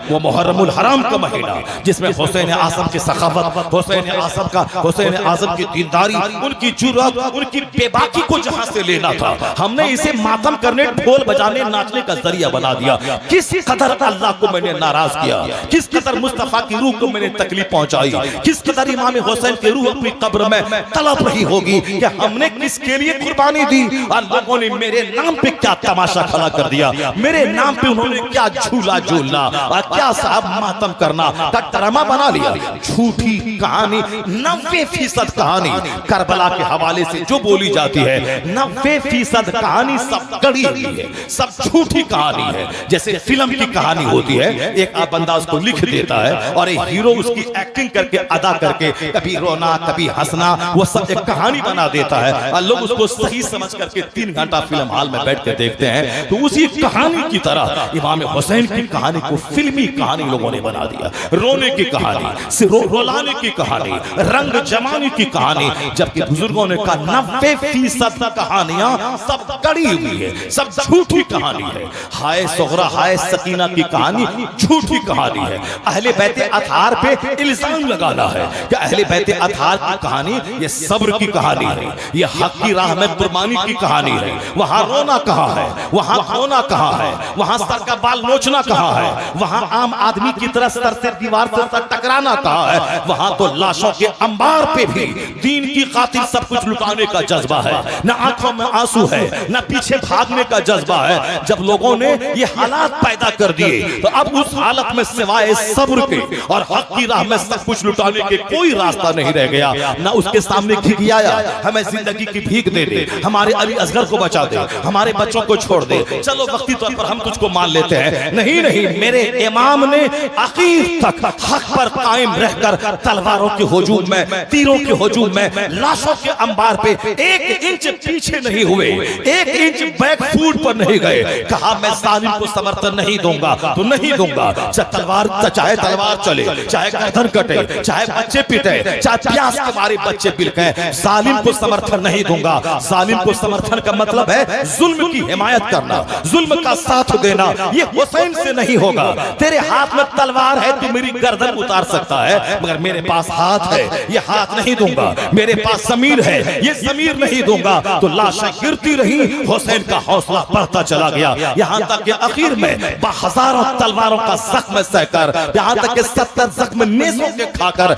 वो मुहर्रमुल हराम का महीना जिसमें हुसैन आज़म की सखावत, हुसैन आज़म की दीनदारी, उनकी जुर्रत, उनकी बेबाकी को जहां से लेना था, हमने इसे मातम करने, ढोल बजाने, नाचने का जरिया बना दिया। किस कदर अल्लाह को मैंने नाराज किया, किस कदर मुस्तफा की रूह को मैंने तकलीफ पहुंचाई, किस कदर इमाम हुसैन की रूह अपनी कब्र में तड़प रही होगी कि हमने किसके लिए कुर्बानी दी और लोगों ने मेरे नाम पे क्या तमाशा खड़ा कर दिया, मेरे नाम पे उन्होंने क्या झूला झूलना और क्या साहब मातम करना का ड्रामा बना लिया। झूठी कहानी, 90% कहानी करबला के हवाले से जो बोली जाती है, 90% कहानी सब गढ़ी हुई है, सब झूठी कहानी है। जैसे फिल्म की कहानी होती है, एक बंदा उसको लिख देता है और एक हीरो उसकी एक्टिंग करके अदा करके कभी रोना कभी हंसना वो सब एक कहानी बना देता है और लोग उसको सही समझ करके 3 घंटा फिल्म हॉल में बैठ के देखते हैं। तो उसी कहानी की तरह इमाम हुसैन की कहानी को फिल्मी कहानी लोगों ने बना दिया। रोने की कहानी, रुलाने की कहानी, रंग जमाने की कहानी, जबकि बुजुर्गों ने कहा 90% कहानियां सब गढ़ी हुई है, सब झूठी कहानी है। हाय सोहरा हाय सकीना की कहानी झूठी कहानी है। अहले बैते अथार पे इल्जाम लगाना है कि अहले बैते अथार की कहानी ये सब्र की कहानी है, ये हक की राह में कुर्बानी की कहानी है। वहां रोना कहां है, वहां खोना कहां है, वहां सर का बाल नोचना कहां है, वहां आम आदमी की तरह सर से दीवार से सर टकराना कहां है। वहां तो लाशों के अंबार पे भी दीन की खातिर सब कुछ लुटाने का जज्बा है, न आंखों में आंसू है, न पीछे भागने का जज्बा है। जब लोगों ने ये हालात पैदा कर दिए तो अब उस हालत में सिवाय सब्र के और हक की राह में सब कुछ लुटाने के कोई रास्ता नहीं रह गया। न उसके सामने घिघियाया हमें जिंदगी की भीख दे दे, हमारे अली असगर को बचा दे, हमारे बच्चों को छोड़ दे, चलो वक्ती तौर पर हम तुझको मान लेते हैं। नहीं नहीं, मेरे इमाम ने आखिर तक हक पर कायम रहकर तलवारों के हुजूम में, तीरों के हुजूम में, लाशों के अंबार पे 1 इंच पीछे नहीं हुए, 1 इंच बैक फुट पर नहीं गए। कहा मैं जालिम को समर्थन नहीं दूंगा तो नहीं दूंगा, चाहे तलवार चले, चाहे गर्दन कटे, चाहे बच्चे पिटे, चाहे प्यास के मारे बच्चे बिलके, जालिम को समर्थन नहीं दूंगा। जालिम को समर्थन का मतलब है जुल्म की हिमायत करना, जुल्म का साथ देना। ये हुसैन से नहीं होगा। तेरे हाथ में तलवार है, तू मेरी गर्दन उतार सकता है, मगर मेरे पास हाथ है, ये हाथ नहीं दूंगा। मेरे पास ज़मीर है, ये ज़मीर नहीं दूंगा। तो लाशें गिरती रही, हुसैन का हौसला बढ़ता चला गया, यहाँ तक कि आखिर में 1000 तलवारों का जख्म सहकर, यहाँ तक कि 70 जख्म नेज़ों के खाकर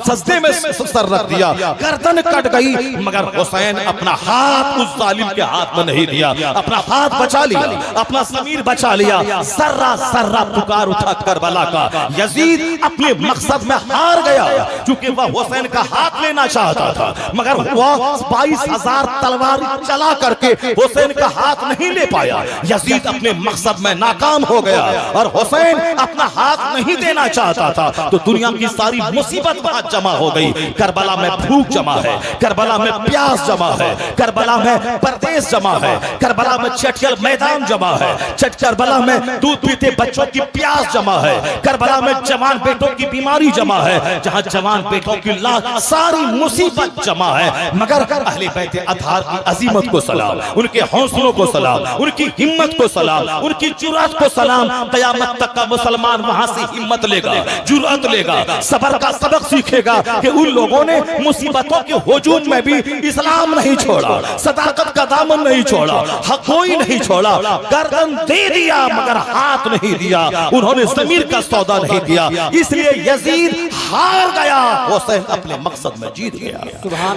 सजदे में सर रख दिया, गर्दन कट गई, मगर हुसैन अपना हाथ उस जालिम के हाथ में नहीं दिया, अपना हाथ बचा लिया, अपना ज़मीर बचा लिया। सर्रा सर्रा पुकार उठा करबला का। यजीद अपने मकसद में हार गया, क्योंकि वह हुसैन का हाथ लेना चाहता था, मगर वह 22,000 तलवार चला करके हुसैन का हाथ नहीं ले पाया। यजीद अपने मकसद में नाकाम हो गया और हुसैन अपना हाथ नहीं देना चाहता था। तो दुनिया की सारी मुसीबत वहां जमा हो गई। करबला में भूख जमा है, करबला में प्यास जमा है, करबला में परदेश जमा है, करबला में चटकल मैदान जमा है, करबला में दूध पीते बच्चों की प्यास जमा है, करबला में जवान बेटों की बीमारी जमा है, जहां जवान बेटों की सारी मुसीबत जमा है। मगर अहले बैत अतहार की अजीमत को सलाम, उनके हौसलों को सलाम, उनकी हिम्मत को सलाम, उनकी जुर्रत को सलाम। क़यामत तक का मुसलमान वहां से हिम्मत लेगा, जुर्रत लेगा, सब्र का सबक सीखेगा कि उन लोगों ने मुसीबतों के हुजूम में भी इस्लाम नहीं छोड़ा, सदाकत का दामन नहीं छोड़ा, हक कोई नहीं छोड़ा, गर्दन दे दिया मगर हाथ नहीं दिया, उन्होंने ज़मीर का सौदा नहीं दिया। इसलिए यजीद हार गया, हुसैन अपने मकसद में जीत गया।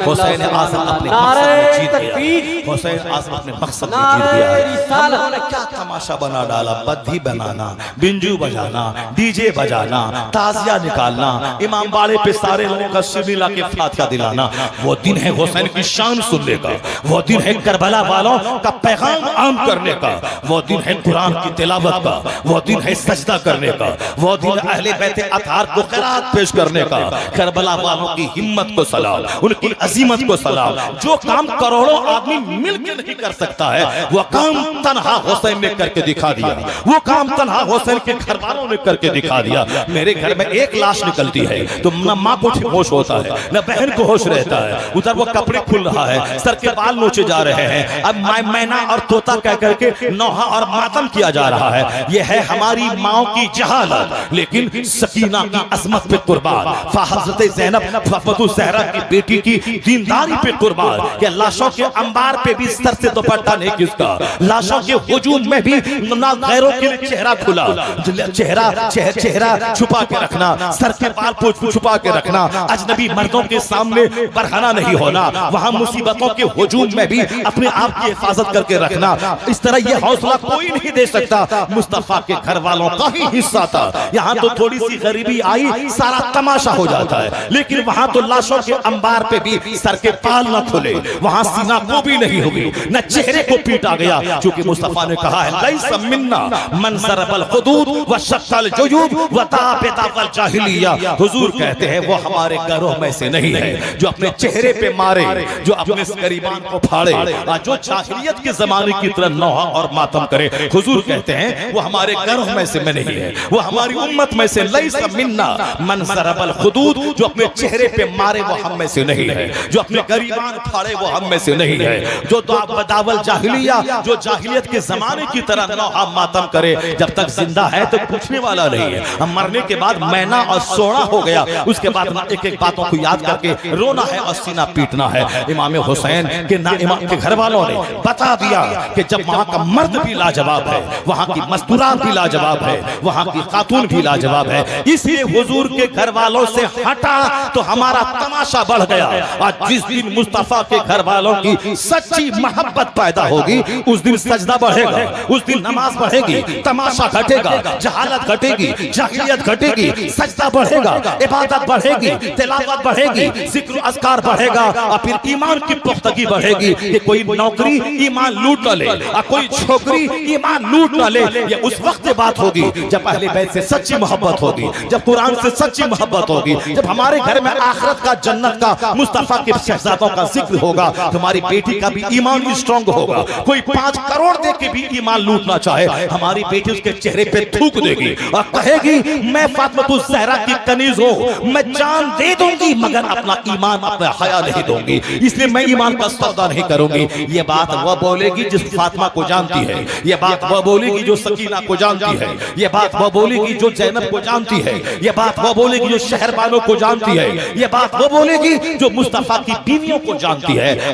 हुसैन आज़म अपने मकसद में जीत गया, हुसैन आज़म अपने मकसद में जीत गया। हमने क्या तमाशा बना डाला, बद्धी बनाना, बिंजू बजाना, डीजे बजाना, ताजिया निकालना, इमाम बाड़े पे सारे लोगों का सिर मिला के फातिहा दिलाना। वो दिन है हुसैन की शान सुनने का, वो दिन है करबला वालों का पैगाम आम करने का, वो दिन है कुरान की तिलावत का, वो दिन है सजदा करने का, वो दिन अहले बैत अतहार को क़िरात पेश करने का। करबला वालों की हिम्मत को सलाम, उनकी अजीमत को सलाम। जो काम करोड़ों आदमी मिलकर नहीं कर सकता है, वो काम तन्हा हुसैन ने करके दिखा दिया, वो काम तन्हा हुसैन के घर वालों ने करके दिखा दिया। मेरे घर में एक लाश निकलती है तो न माँ को होश होता है, न बहन को होश रहता है, उधर वो कपड़े खुल रहा है, सर के बाल नोचे जा रहे हैं, अब मैना और तोता कह करके नौहा और मातम किया जा रहा है। यह है हमारी माओ की जहालत, लेकिन सकीना की अजमत पे कुर्बान, हज़रत ज़ैनब फ़ातिमा ज़हरा की बेटी की दीनदारी पे कुर्बान, कि लाशों के अंबार पे भी सर से दुपट्टा नहीं किसका, लाशों के हुजूम में भी ना गैरों के लिए चेहरा खुला, चेहरा छुपा के रखना, सर के बाल को छुपा के रखना, अजनबी मर्दों के सामने बरहना नहीं होना, वहां मुसीबतों के हुजूम में भी अपने आप की हिफाजत करके रखना। इस तरह यह हौसला कोई नहीं दे सकता। मुस्तफा के घर वालों का ही हिस्सा था। यहाँ तो थोड़ी सी गरीबी आई, सारा तमाशा हो जाता है, लेकिन वहां तो लाशों के अंबार पे भी सर के पाल न खुले, वहां सीना को भी नहीं होगी, न चेहरे को पीटा गया, क्योंकि मुस्तफा ने कहा है लैसा मिन्ना मन ज़रबल हुदूद व शक्कल जुयूब व ताबतल जाहिलिया। हुजूर कहते हैं वो हमारे घरों में से नहीं है जो अपने चेहरे पे मारे, जो अपने गरीबान को फाड़े, जो जाहिलियत के जमाने की तरह नौहा और मातम करे। हुजूर कहते हैं वो हमारे घरों में से में नहीं है, वो हमारी उम्मत में से लैसा मिन्ना मन ज़रबल हुदूद, जो अपने चेहरे पे मारे वो हम में से नहीं है, जो अपने गरीबान फाड़े वो हम में से नहीं है, जो बदावल जाहिलिया, जो जाहिलियत के जमाने की तरह नौहा मातम करे। जब तक जिंदा है तो पूछने वाला नहीं है, हम मरने के बाद मैना और सोना हो गया, उसके बाद एक एक बातों को याद करके रोना है और सीना पीटना है। इमाम हुसैन के ना इमाम के घर वालों ने बता दिया कि जब वहां का मर्द भी लाजवाब है, वहां की मस्तूरात भी लाजवाब है, वहां की खातून भी लाजवाब है, इसलिए हुजूर के घर वालों से हटा तो हमारा तमाशा बढ़ गया। आज जिस दिन मुस्तफा के घर वालों की सच्ची मोहब्बत पैदा होगी, उस दिन सजदा बढ़ेगा, उस दिन नमाज बढ़ेगी, तमाशा घटेगा, जहालत घटेगी, जाहिलियत घटेगी, सजदा बढ़ेगा, इबादत बढ़ेगी, तिलावत बढ़ेगी, जिक्र अस्कार बढ़ेगा, और फिर ईमान की पुख्तगी बढ़ेगी कि कोई नौकरी ईमान लूट न ले और कोई छोकरी ईमान लूट न ले। ये उस वक्त बात होगी जब अहले बैत से सच्ची मोहब्बत होगी, जब कुरान से सच्ची मोहब्बत होगी, जब हमारे घर में आखिरत का, जन्नत का, मुस्तफा के शहजादों का जिक्र होगा, तुम्हारी बेटी का भी ईमान स्ट्रांग होगा। कोई 5 करोड़ दे के भी ईमान लूटना चाहे, हमारी बेटी उसके चेहरे पे थूक देगी और कहेगी मैं फातिमा ज़हरा की कनीज हूं, मैं जान दे दूंगी मगर अपना ईमान, अपना हया नहीं दूंगी, इसलिए मैं ईमान का सौदा नहीं करूंगी। ये बात वह बोलेगी जिस फातिमा को जानती है, ये बात वह बोलेगी जो सकीना को जानती है, ये बात वह बोलेगी जो ज़ैनब को जानती है, ये बात वह बोलेगी जो शहरबानों को जानती है, ये बात वह बोलेगी जो मुस्तफा की बीवियों को जानती है।